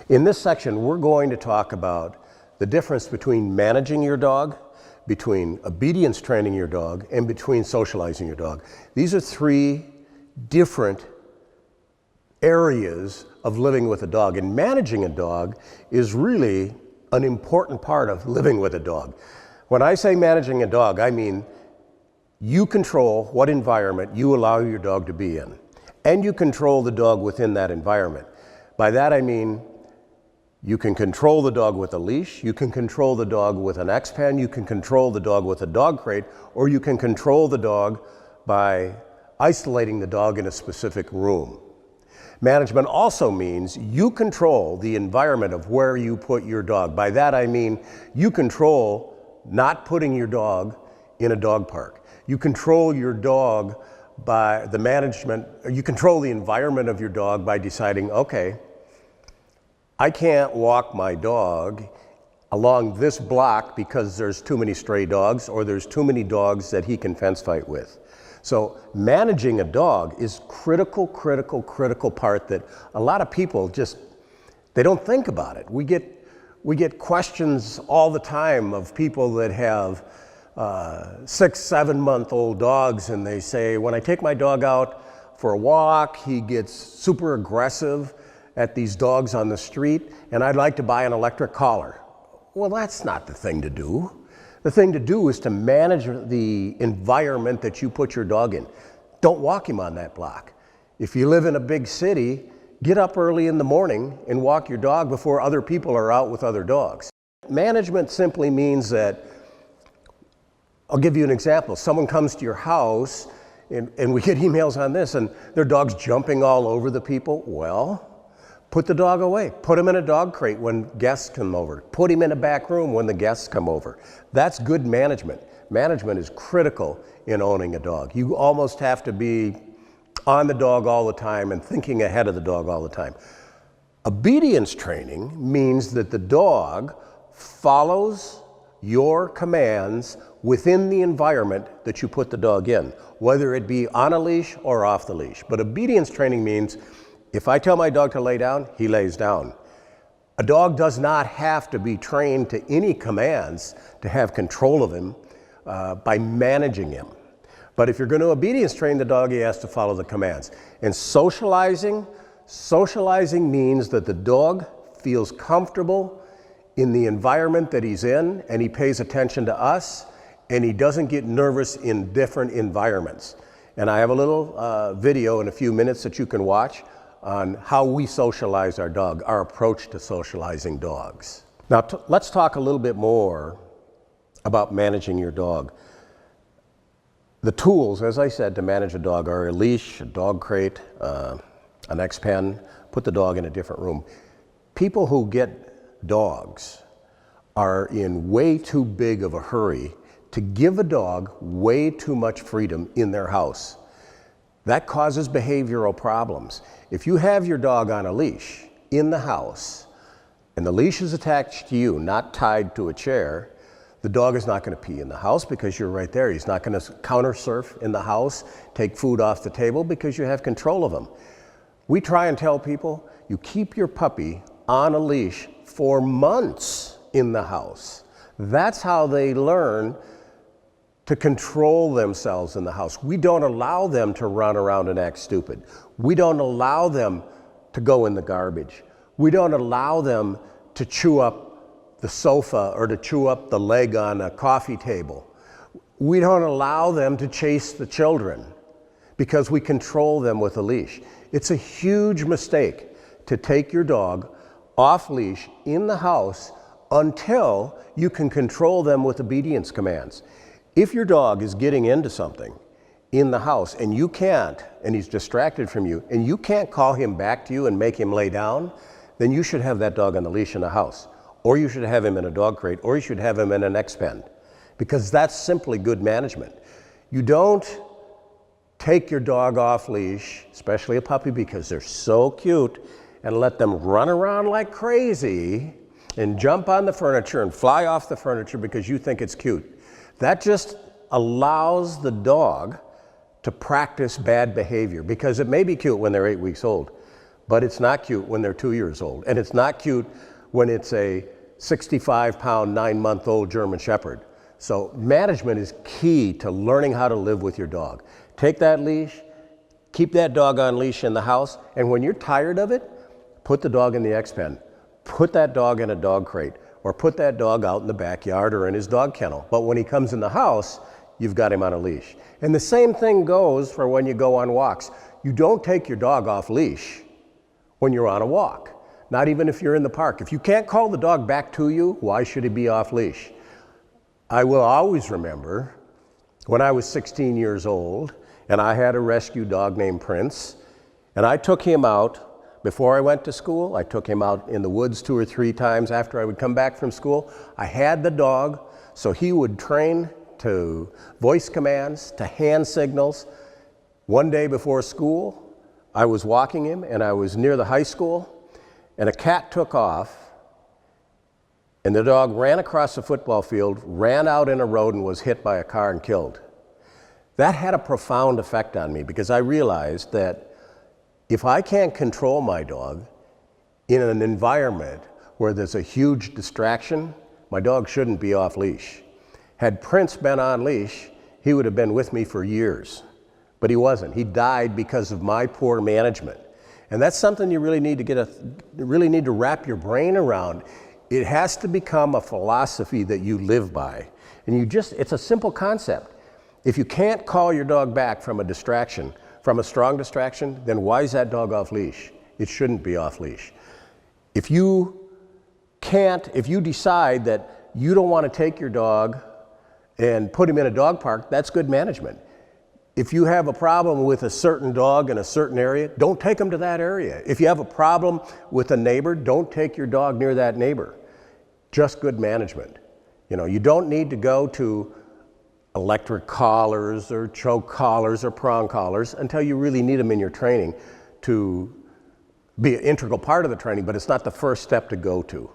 In this section, we're going to talk about the difference between managing your dog, between obedience training your dog, and between socializing your dog. These are three different areas of living with a dog, and managing a dog is really an important part of living with a dog. When I say managing a dog, I mean you control what environment you allow your dog to be in, and you control the dog within that environment. By that I mean you can control the dog with a leash, you can control the dog with an X-Pen, you can control the dog with a dog crate, or you can control the dog by isolating the dog in a specific room. Management also means you control the environment of where you put your dog. By that I mean you control not putting your dog in a dog park. You control your dog by the management, you control the environment of your dog by deciding, okay, I can't walk my dog along this block because there's too many stray dogs or there's too many dogs that he can fence fight with. So managing a dog is critical part that a lot of people just, they don't think about it. We get questions all the time of people that have 6-7-month-old dogs, and they say, when I take my dog out for a walk, he gets super aggressive at these dogs on the street, and I'd like to buy an electric collar. Well, that's not the thing to do. The thing to do is to manage the environment that you put your dog in. Don't walk him on that block. If you live in a big city, get up early in the morning and walk your dog before other people are out with other dogs. Management simply means that, I'll give you an example. Someone comes to your house, and we get emails on this, and their dog's jumping all over the people. Well, put the dog away. Put him in a dog crate when guests come over. Put him in a back room when the guests come over. That's good management. Management is critical in owning a dog. You almost have to be on the dog all the time and thinking ahead of the dog all the time. Obedience training means that the dog follows your commands within the environment that you put the dog in, whether it be on a leash or off the leash. But obedience training means if I tell my dog to lay down, he lays down. A dog does not have to be trained to any commands to have control of him by managing him. But if you're going to obedience train the dog, he has to follow the commands. And socializing means that the dog feels comfortable in the environment that he's in, and he pays attention to us, and he doesn't get nervous in different environments. And I have a little video in a few minutes that you can watch on how we socialize our dog, our approach to socializing dogs. Now let's talk a little bit more about managing your dog. The tools, as I said, to manage a dog are a leash, a dog crate, an X-Pen, put the dog in a different room. People who get dogs are in way too big of a hurry to give a dog way too much freedom in their house. That causes behavioral problems. If you have your dog on a leash in the house, and the leash is attached to you, not tied to a chair, the dog is not going to pee in the house because you're right there. He's not going to counter surf in the house, take food off the table because you have control of him. We try and tell people, you keep your puppy on a leash for months in the house. That's how they learn to control themselves in the house. We don't allow them to run around and act stupid. We don't allow them to go in the garbage. We don't allow them to chew up the sofa or to chew up the leg on a coffee table. We don't allow them to chase the children because we control them with a leash. It's a huge mistake to take your dog off leash in the house until you can control them with obedience commands. If your dog is getting into something in the house and you can't, and he's distracted from you, and you can't call him back to you and make him lay down, then you should have that dog on the leash in the house. Or you should have him in a dog crate, or you should have him in an X-Pen, because that's simply good management. You don't take your dog off leash, especially a puppy, because they're so cute, and let them run around like crazy and jump on the furniture and fly off the furniture because you think it's cute. That just allows the dog to practice bad behavior, because it may be cute when they're 8 weeks old, but it's not cute when they're 2 years old. And it's not cute when it's a 65-pound, 9-month-old German Shepherd. So management is key to learning how to live with your dog. Take that leash, keep that dog on leash in the house, and when you're tired of it, put the dog in the X-pen. Put that dog in a dog crate, or put that dog out in the backyard or in his dog kennel. But when he comes in the house, you've got him on a leash. And the same thing goes for when you go on walks. You don't take your dog off leash when you're on a walk, not even if you're in the park. If you can't call the dog back to you, why should he be off leash? I will always remember when I was 16 years old and I had a rescue dog named Prince, and I took him out before I went to school. I took him out in the woods 2 or 3 times after I would come back from school. I had the dog so he would train to voice commands, to hand signals. One day before school, I was walking him and I was near the high school, and a cat took off, and the dog ran across the football field, ran out in a road, and was hit by a car and killed. That had a profound effect on me because I realized that if I can't control my dog in an environment where there's a huge distraction, my dog shouldn't be off leash. Had Prince been on leash, he would have been with me for years, but he wasn't. He died because of my poor management. And that's something you really need to wrap your brain around. It has to become a philosophy that you live by. And it's a simple concept. If you can't call your dog back from a distraction, from a strong distraction, then why is that dog off leash? It shouldn't be off leash. If you decide that you don't want to take your dog and put him in a dog park, that's good management. If you have a problem with a certain dog in a certain area, don't take him to that area. If you have a problem with a neighbor, don't take your dog near that neighbor. Just good management. You don't need to go to electric collars or choke collars or prong collars until you really need them in your training to be an integral part of the training, but it's not the first step to go to.